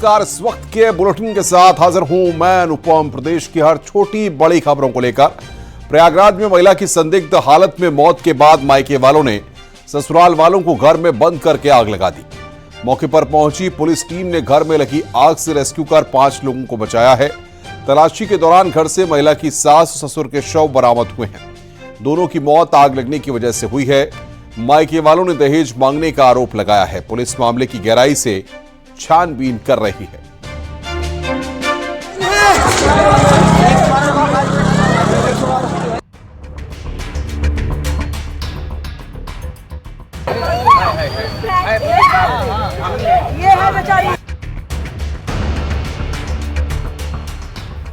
नमस्कार। इस वक्त के बुलेटिन के साथ हाजिर हूं मैं अनुपम। प्रदेश की हर छोटी बड़ी खबरों को लेकर प्रयागराज में महिला की संदिग्ध हालत में मौत के बाद मायके वालों ने ससुराल वालों को घर में बंद करके आग लगा दी। मौके पर पहुंची पुलिस टीम ने घर में लगी आग से रेस्क्यू कर 5 लोगों को बचाया है। तलाशी के दौरान घर से महिला की सास ससुर के शव बरामद हुए हैं। दोनों की मौत आग लगने की वजह से हुई है। मायके वालों ने दहेज मांगने का आरोप लगाया है। पुलिस मामले की गहराई से छानबीन कर रही है।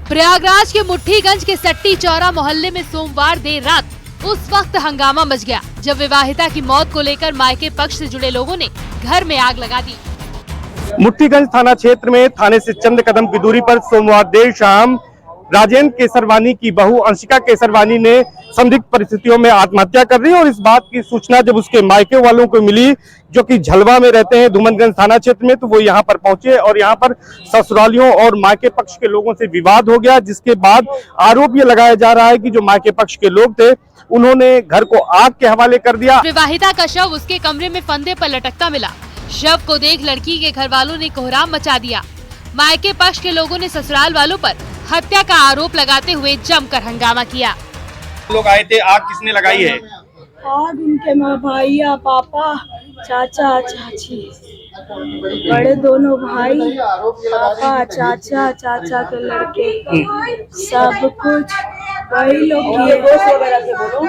प्रयागराज के मुट्ठीगंज के सट्टी चौरा मोहल्ले में सोमवार देर रात उस वक्त हंगामा मच गया जब विवाहिता की मौत को लेकर मायके पक्ष से जुड़े लोगों ने घर में आग लगा दी। मुट्ठीगंज थाना क्षेत्र में थाने से चंद कदम की दूरी पर सोमवार देर शाम राजेंद्र केसरवानी की बहू अंशिका केसरवानी ने संदिग्ध परिस्थितियों में आत्महत्या कर दी। और इस बात की सूचना जब उसके मायके वालों को मिली, जो कि झलवा में रहते हैं धूमनगंज थाना क्षेत्र में, तो वो यहाँ पर पहुंचे और यहाँ पर ससुरालियों और मायके पक्ष के लोगों से विवाद हो गया, जिसके बाद आरोप ये लगाया जा रहा है कि जो मायके पक्ष के लोग थे उन्होंने घर को आग के हवाले कर दिया। विवाहिता का शव उसके कमरे में फंदे पर लटकता मिला। शव को देख लड़की के घर वालों ने कोहराम मचा दिया। मायके पक्ष के लोगों ने ससुराल वालों पर हत्या का आरोप लगाते हुए जमकर हंगामा किया। लोग आए थे, आग किसने लगाई है? आग उनके माँ, भैया, पापा, चाचा, चाची, बड़े दोनों भाई, पापा, चाचा, चाचा के लड़के, सब कुछ वही लोग किए।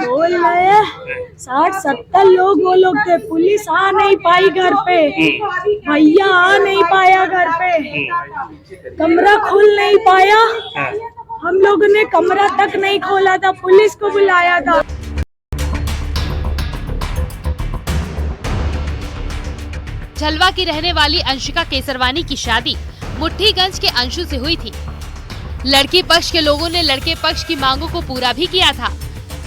बोल रहे 60-70 लोग वो लोग थे। पुलिस आ नहीं पाई घर पे, भैया आ नहीं पाया घर पे, कमरा खुल नहीं पाया। हम लोगों ने कमरा तक नहीं खोला था, पुलिस को बुलाया था। झलवा की रहने वाली अंशिका केसरवानी की शादी मुट्ठीगंज के अंशु से हुई थी। लड़की पक्ष के लोगों ने लड़के पक्ष की मांगों को पूरा भी किया था।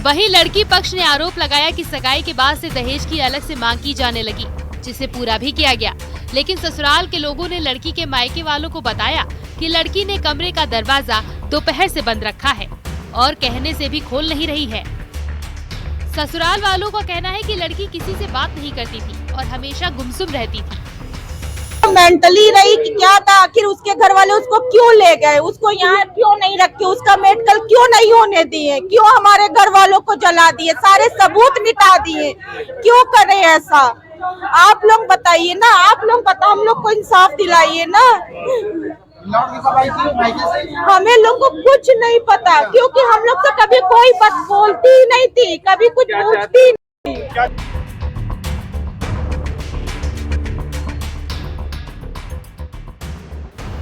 वहीं लड़की पक्ष ने आरोप लगाया कि सगाई के बाद से दहेज की अलग से मांग की जाने लगी, जिसे पूरा भी किया गया। लेकिन ससुराल के लोगों ने लड़की के मायके वालों को बताया कि लड़की ने कमरे का दरवाजा दोपहर से बंद रखा है और कहने से भी खोल नहीं रही है। ससुराल वालों का कहना है कि लड़की किसी से बात नहीं करती थी और हमेशा गुमसुम रहती थी। मेंटली रही कि क्या था, आखिर उसके घर वाले उसको क्यों ले गए, उसको यहाँ क्यों नहीं रखे, उसका मेडिकल क्यों नहीं होने दिए, क्यों हमारे घर वालों को जला दिए, सारे सबूत मिटा दिए, क्यों करे ऐसा? आप लोग बताइए ना, आप लोग बता, हम लोग को इंसाफ दिलाइए ना। हमें लोग को कुछ नहीं पता, क्योंकि हम लोग से कभी कोई बात बोलती ही नहीं थी, कभी कुछ पूछती नहीं।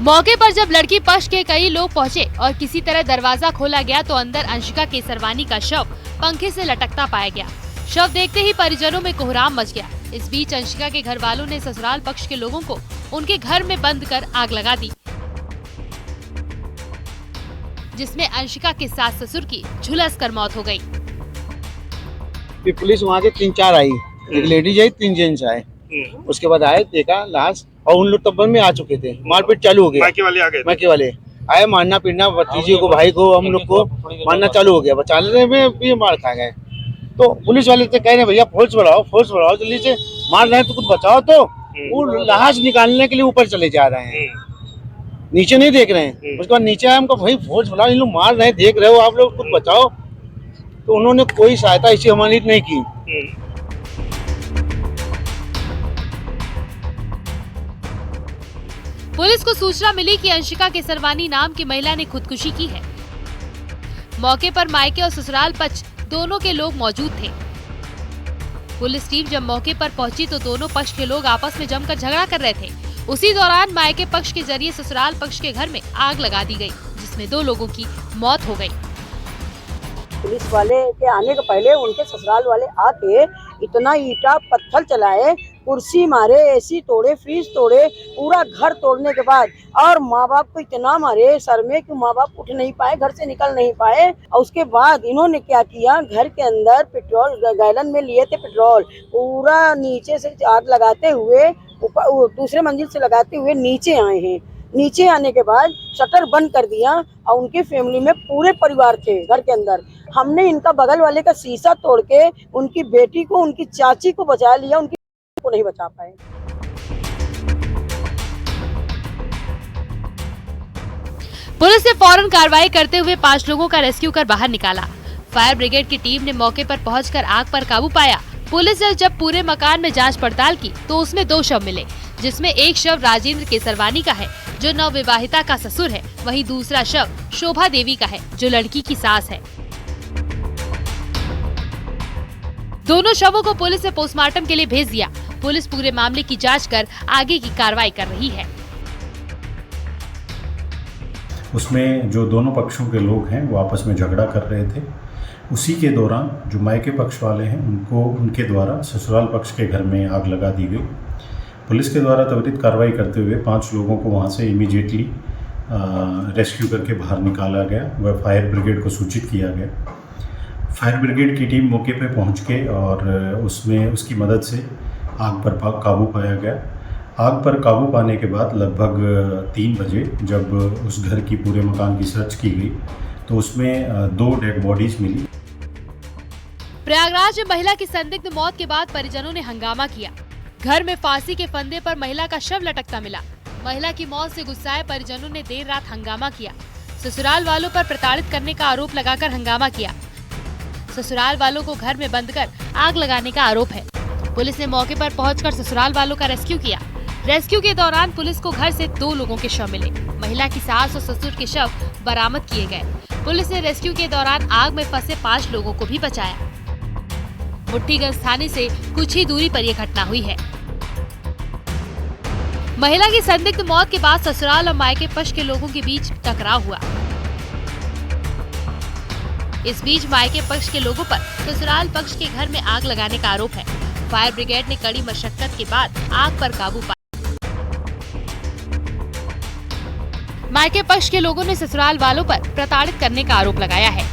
मौके पर जब लड़की पक्ष के कई लोग पहुंचे और किसी तरह दरवाजा खोला गया तो अंदर अंशिका केसरवानी का शव पंखे से लटकता पाया गया। शव देखते ही परिजनों में कोहराम मच गया। इस बीच अंशिका के घर वालों ने ससुराल पक्ष के लोगों को उनके घर में बंद कर आग लगा दी, जिसमें अंशिका के सास ससुर की झुलस कर मौत हो गई। पुलिस वहाँ से 3-4 आई, एक लेडीज आई, 3 जेंट्स आए। उसके बाद आए, देखा लाश, और उन लोग तब में आ चुके थे। मारपीट चालू हो गया। मायके वाले आ गए। मायके वाले आए, मारना पीटना, भतीजे को, भाई को, हम लोग को मारना चालू हो गया। बचाने में भी मार खा गए। तो पुलिस वाले तो कह रहे भैया फोर्स बढ़ाओ, जल्दी से मार रहे हैं तो कुछ बचाओ। तो वो लाश निकालने के लिए ऊपर चले जा रहे हैं, नीचे नहीं देख रहे हैं। उसके बाद नीचे आए, हमको भाई फोर्स बढ़ाओ, इन लोग मार रहे हैं, देख रहे हो आप लोग, कुछ बचाओ। तो उन्होंने कोई सहायता इसी हमारी नहीं की। पुलिस को सूचना मिली कि अंशिका केसरवानी नाम की महिला ने खुदकुशी की है। मौके पर मायके और ससुराल पक्ष दोनों के लोग मौजूद थे। पुलिस टीम जब मौके पर पहुंची तो दोनों पक्ष के लोग आपस में जमकर झगड़ा कर रहे थे। उसी दौरान मायके पक्ष के जरिए ससुराल पक्ष के घर में आग लगा दी गई, जिसमें 2 लोगों की मौत हो गई। पुलिस वाले के आने के पहले उनके ससुराल वाले आके इतना ईटा पत्थर चलाए, कुर्सी मारे, एसी तोड़े, फ्रिज तोड़े, पूरा घर तोड़ने के बाद और माँ बाप को इतना मारे सर में कि माँ बाप उठ नहीं पाए, घर से निकल नहीं पाए। और उसके बाद इन्होंने क्या किया, घर के अंदर पेट्रोल गैलन में लिए थे पेट्रोल, पूरा नीचे से आग लगाते हुए ऊपर दूसरे मंजिल से लगाते हुए नीचे आए हैं। नीचे आने के बाद शटर बंद कर दिया और उनकी फैमिली में पूरे परिवार थे घर के अंदर। हमने इनका बगल वाले का शीशा तोड़ के उनकी बेटी को, उनकी चाची को बचा लिया, उनकी को नहीं बचा पाए। पुलिस ने फौरन कार्रवाई करते हुए 5 लोगों का रेस्क्यू कर बाहर निकाला। फायर ब्रिगेड की टीम ने मौके पर पहुंचकर आग पर काबू पाया। पुलिस ने जब पूरे मकान में जांच पड़ताल की तो उसमें 2 शव मिले, जिसमें एक शव राजेंद्र केसरवानी का है जो नवविवाहिता का ससुर है, वहीं दूसरा शव शोभा देवी का है जो लड़की की सास है। दोनों शवों को पुलिस ने पोस्टमार्टम के लिए भेज दिया। पुलिस पूरे मामले की जांच कर आगे की कार्रवाई कर रही है। उसमें जो दोनों पक्षों के लोग हैं वो आपस में झगड़ा कर रहे थे। उसी के दौरान जो मायके पक्ष वाले हैं उनको उनके द्वारा ससुराल पक्ष के घर में आग लगा दी गई। पुलिस के द्वारा त्वरित कार्रवाई करते हुए 5 लोगों को वहां से इमीडिएटली रेस्क्यू करके बाहर निकाला गया। वह फायर ब्रिगेड को सूचित किया गया। फायर ब्रिगेड की टीम मौके पर पहुंच के और उसकी मदद से आग पर काबू पाया गया। आग पर काबू पाने के बाद लगभग 3 बजे जब उस घर की पूरे मकान की सर्च की गई तो उसमें 2 डेड बॉडीज मिली। प्रयागराज में महिला की संदिग्ध मौत के बाद परिजनों ने हंगामा किया। घर में फांसी के फंदे पर महिला का शव लटकता मिला। महिला की मौत से गुस्साए परिजनों ने देर रात हंगामा किया। ससुराल वालों पर प्रताड़ित करने का आरोप लगाकर हंगामा किया। ससुराल वालों को घर में बंद कर आग लगाने का आरोप है। पुलिस ने मौके पर पहुंचकर ससुराल वालों का रेस्क्यू किया। रेस्क्यू के दौरान पुलिस को घर से 2 लोगों के शव मिले। महिला की सास और ससुर के शव बरामद किए गए। पुलिस ने रेस्क्यू के दौरान आग में फंसे 5 लोगों को भी बचाया। मुट्ठीगंज थाने से कुछ ही दूरी पर यह घटना हुई है। महिला की संदिग्ध मौत के बाद ससुराल और मायके पक्ष के लोगों के बीच टकराव हुआ। इस बीच मायके पक्ष के लोगों पर ससुराल पक्ष के घर में आग लगाने का आरोप है। फायर ब्रिगेड ने कड़ी मशक्कत के बाद आग पर काबू पाया। मायके पक्ष के लोगों ने ससुराल वालों पर प्रताड़ित करने का आरोप लगाया है।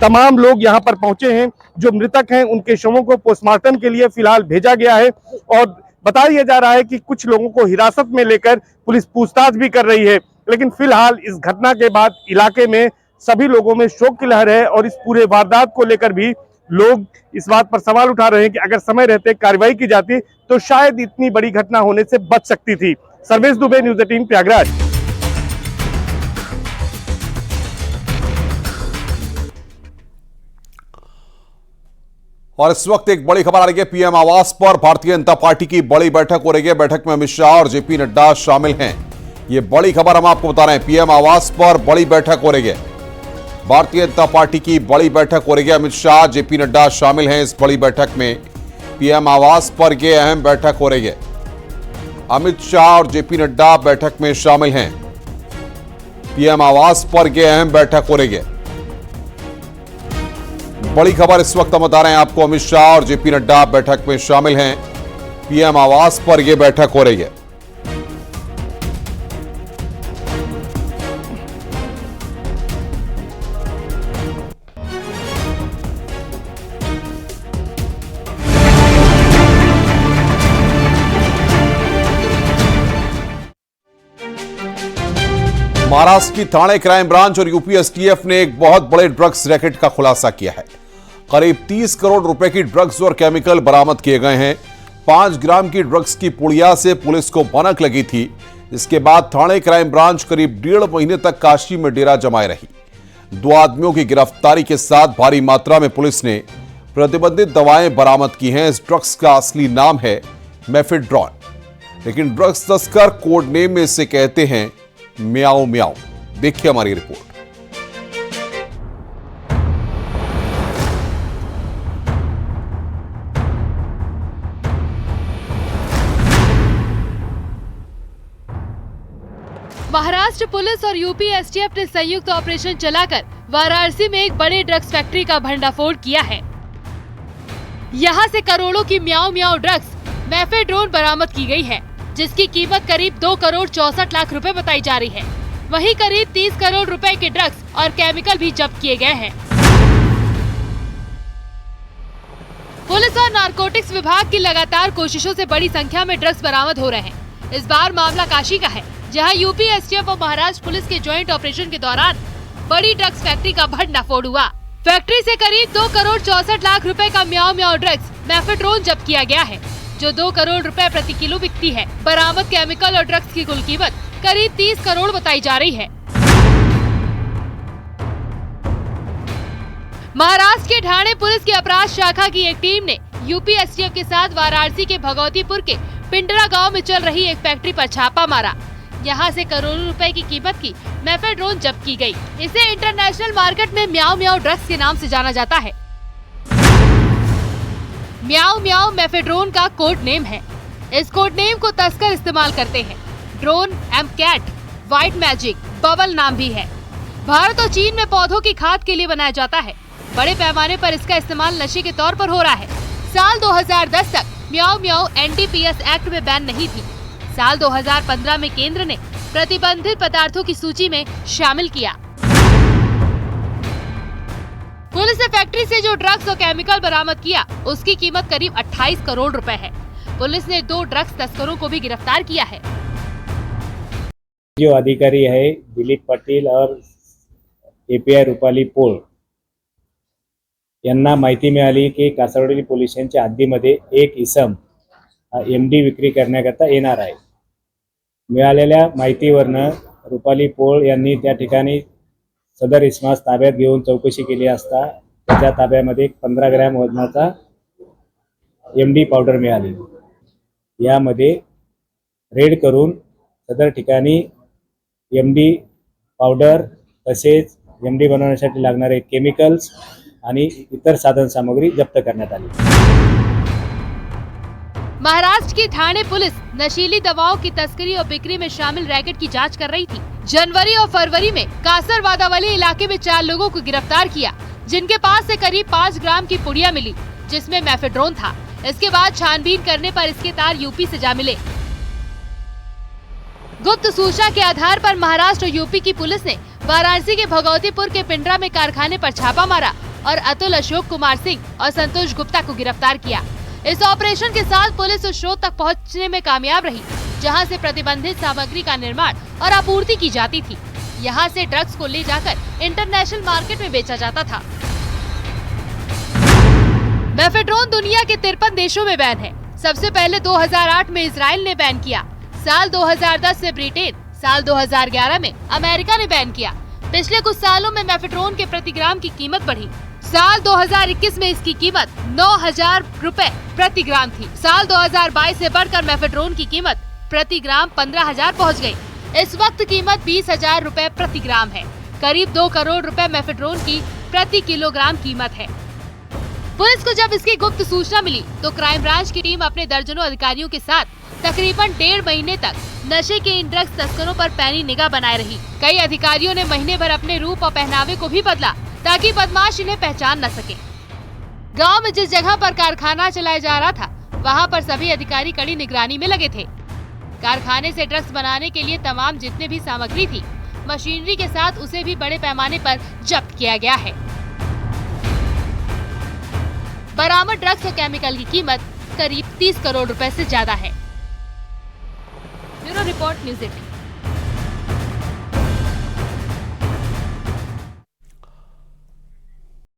तमाम लोग यहां पर पहुंचे हैं। जो मृतक हैं उनके शवों को पोस्टमार्टम के लिए फिलहाल भेजा गया है और बता दिया जा रहा है कि कुछ लोगों को हिरासत में लेकर पुलिस पूछताछ भी कर रही है। लेकिन फिलहाल इस घटना के बाद इलाके में सभी लोगों में शोक की लहर है और इस पूरे वारदात को लेकर भी लोग इस बात पर सवाल उठा रहे हैं कि अगर समय रहते कार्रवाई की जाती तो शायद इतनी बड़ी घटना होने से बच सकती थी। सर्वेश दुबे, न्यूज़ 18 प्रयागराज। और इस वक्त एक बड़ी खबर आ रही है। पीएम आवास पर भारतीय जनता पार्टी की बड़ी बैठक हो रही है। बैठक में अमित शाह और जेपी नड्डा शामिल हैं। ये बड़ी खबर हम आपको बता रहे हैं। पीएम आवास पर बड़ी बैठक हो रही है। भारतीय जनता पार्टी की बड़ी बैठक हो रही है। अमित शाह, जेपी नड्डा शामिल हैं इस बड़ी बैठक में। पीएम आवास पर यह अहम बैठक हो रही है। अमित शाह और जेपी नड्डा बैठक में शामिल हैं। पीएम आवास पर यह अहम बैठक हो रही है। बड़ी खबर इस वक्त हम बता रहे हैं आपको। अमित शाह और जेपी नड्डा बैठक में शामिल हैं। पीएम आवास पर यह बैठक हो रही है। महाराष्ट्र की ठाणे क्राइम ब्रांच और यूपी एसटीएफ ने एक बहुत बड़े ड्रग्स रैकेट का खुलासा किया है। करीब 30 करोड़ रुपए की ड्रग्स और केमिकल बरामद किए गए हैं। 5 ग्राम की ड्रग्स की पुड़िया से पुलिस को भनक लगी थी। इसके बाद ठाणे क्राइम ब्रांच करीब 1.5 महीने तक काशी में डेरा जमाए रही। 2 आदमियों की गिरफ्तारी के साथ भारी मात्रा में पुलिस ने प्रतिबंधित दवाएं बरामद की हैं। इस ड्रग्स का असली नाम है मेफेड्रॉन, लेकिन ड्रग्स तस्कर कोड नेम में इसे कहते हैं म्याऊ म्याऊ। देखिए हमारी रिपोर्ट। महाराष्ट्र पुलिस और यूपी एसटीएफ ने संयुक्त ऑपरेशन चलाकर वाराणसी में एक बड़े ड्रग्स फैक्ट्री का भंडाफोड़ किया है। यहां से करोड़ों की म्याऊ म्याऊ ड्रग्स मेफेड्रोन बरामद की गई है, जिसकी कीमत करीब 2 करोड़ 64 लाख रुपए बताई जा रही है। वहीं करीब 30 करोड़ रुपए के ड्रग्स और केमिकल भी जब्त किए गए हैं। पुलिस और नारकोटिक्स विभाग की लगातार कोशिशों से बड़ी संख्या में ड्रग्स बरामद हो रहे हैं। इस बार मामला काशी का है, जहां यूपी एसटीएफ और महाराष्ट्र पुलिस के ज्वाइंट ऑपरेशन के दौरान बड़ी ड्रग्स फैक्ट्री का भंडाफोड़ हुआ। फैक्ट्री से करीब 2 करोड़ 64 लाख रुपए का म्याऊ म्याऊ ड्रग्स मैफेड्रोन जब्त किया गया है, जो 2 करोड़ रुपए प्रति किलो बिकती है। बरामद केमिकल और ड्रग्स की कुल कीमत करीब 30 करोड़ बताई जा रही है। महाराष्ट्र के ठाणे पुलिस की अपराध शाखा की एक टीम ने यूपी एसटीएफ के साथ वाराणसी के भगवतीपुर के पिंडरा गांव में चल रही एक फैक्ट्री पर छापा मारा। यहां से करोड़ों रुपए की कीमत की मैफेड्रोन जब्त की गई। इसे इंटरनेशनल मार्केट में म्याऊ म्याऊ ड्रग्स के नाम से जाना जाता है। म्याऊ म्याऊ मैफेड्रोन का कोड नेम है। इस कोड नेम को तस्कर इस्तेमाल करते हैं। Drone, MCAT, white magic, bubble नाम भी है। भारत और चीन में पौधों की खाद के लिए बनाया जाता है। बड़े पैमाने पर इसका इस्तेमाल नशे के तौर पर हो रहा है। साल 2010 तक म्याऊ म्याऊ एनडीपीएस एक्ट में बैन नहीं थी। साल 2015 में केंद्र ने प्रतिबंधित पदार्थों की सूची में शामिल किया। पुलिस ने फैक्ट्री से जो ड्रग्स और केमिकल बरामद किया, उसकी कीमत करीब 28 करोड़ रुपए है। पुलिस ने 2 ड्रग्स तस्करों को भी गिरफ्तार किया है। जो अधिकारी है दिलीप पाटील और एपीआय रुपाली पोळ यांना माहिती मिळाली की कासरवाडी पोलीस स्टेशनच्या हद्दीमध्ये एक इसम एमडी विक्री करण्याकरता येणार आहे। मिळालेल्या माहितीवरनं रुपाली पोळ यांनी त्या ठिकाणी सदर इसमास ताब्यात घेऊन चौकशी केली असता त्याच्या ताब्यामध्ये 15 ग्रॅम वजनाचा एमडी पावडर मिळाली। यामध्ये रेड करून सदर ठिकाणी एमडी पावडर तसेच एमडी बनवण्यासाठी लागणारे केमिकल्स आणि इतर साधन सामग्री जप्त करण्यात आली। महाराष्ट्र की ठाणे पुलिस नशीली दवाओं की तस्करी और बिक्री में शामिल रैकेट की जांच कर रही थी। जनवरी और फरवरी में कासर वादावली इलाके में 4 लोगों को गिरफ्तार किया, जिनके पास से करीब 5 ग्राम की पुड़िया मिली, जिसमें मैफेड्रोन था। इसके बाद छानबीन करने पर इसके तार यूपी से जा मिले। गुप्त सूचना के आधार पर महाराष्ट्र और यूपी की पुलिस ने वाराणसी के भगवतीपुर के पिंडरा में कारखाने पर छापा मारा और अतुल अशोक कुमार सिंह और संतोष गुप्ता को गिरफ्तार किया। इस ऑपरेशन के साथ पुलिस उस स्रोत तक पहुंचने में कामयाब रही, जहां से प्रतिबंधित सामग्री का निर्माण और आपूर्ति की जाती थी। यहां से ड्रग्स को ले जाकर इंटरनेशनल मार्केट में बेचा जाता था। मैफेड्रोन दुनिया के 53 देशों में बैन है। सबसे पहले 2008 में इजराइल ने बैन किया, साल 2010 से ब्रिटेन, साल 2011 में अमेरिका ने बैन किया। पिछले कुछ सालों में मैफेड्रोन के प्रति ग्राम की कीमत बढ़ी। साल 2021 में इसकी कीमत 9,000 रुपए प्रति ग्राम थी। साल 2022 से बढ़कर मैफेड्रोन की कीमत प्रति ग्राम 15,000 पहुंच गई। इस वक्त कीमत 20,000 रुपए प्रति ग्राम है। करीब 2 करोड़ रुपए मैफेड्रोन की प्रति किलोग्राम कीमत है। पुलिस को जब इसकी गुप्त सूचना मिली तो क्राइम ब्रांच की टीम अपने दर्जनों अधिकारियों के साथ तकरीबन 1.5 महीने तक नशे के इन ड्रग्स तस्करों पर पैनी निगाह बनाए रही। कई अधिकारियों ने महीने भर अपने रूप और पहनावे को भी बदला ताकि बदमाश इन्हें पहचान न सके। गांव में जिस जगह पर कारखाना चलाया जा रहा था, वहां पर सभी अधिकारी कड़ी निगरानी में लगे थे। कारखाने से ड्रग्स बनाने के लिए तमाम जितने भी सामग्री थी, मशीनरी के साथ उसे भी बड़े पैमाने पर जब्त किया गया है। बरामद ड्रग्स और केमिकल की कीमत करीब 30 करोड़ रुपए से ज्यादा है। Bureau report, news 18।